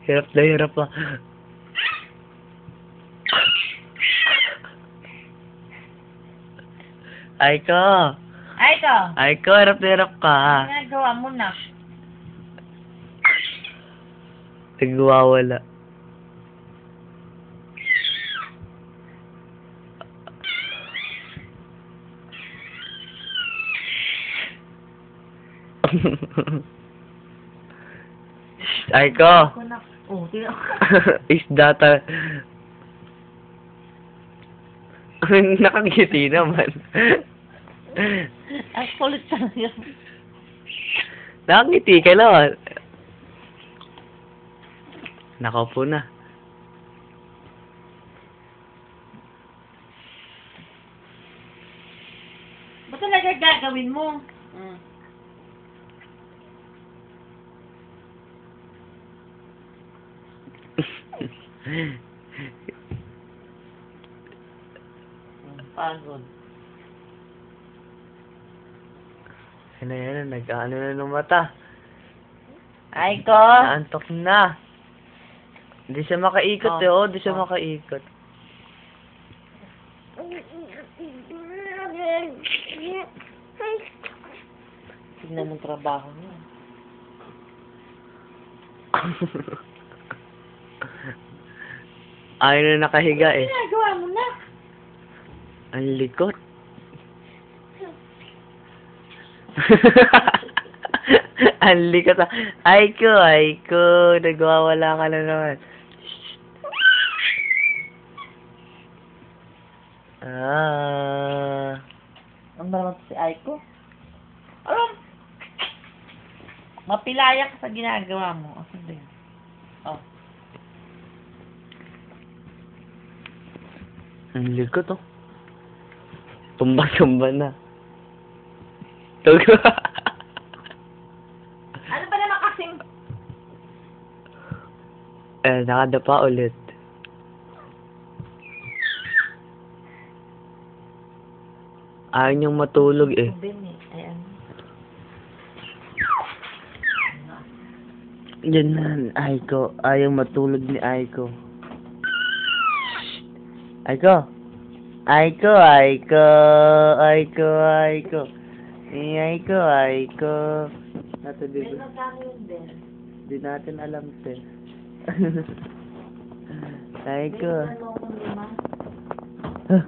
Hirap na hirap pa. Aiko! Ay, ito. Aiko, hirap na hirap ka. Ano ginagawa mo na? Nagwawala. Aiko! Ako na. Oh, tingnan ko. Isda ta. Nakangiti naman. Ang kulit talaga. Nakangiti ka naman. Nakaupo na. Ba't talaga gagawin mo? Mm. Pagod. Yan, nag-ano na ng mata. Ay ko. Naantok na. Hindi siya makaikot Oh. Hindi siya makaikot. Tignan mo trabaho mo. Ayaw na nakahiga eh. Ginagawa mo na. Ang likot. Ang likot. Aiko. Nagwawala ka na naman. Ang maramot si Aiko. Alam. Mapilaya ka sa ginagawa mo. Ano ba yun? Oh. Ang likot Tumba na. Ano ba naman kasing... Nakadapa ulit. Ayaw niyang matulog eh. Ayan. Yan na, Aiko. Ayaw matulog ni Aiko. Aiko. Aiko. Nato di ba? Di natin alam te. Aiko. Ano ko lima? Huh.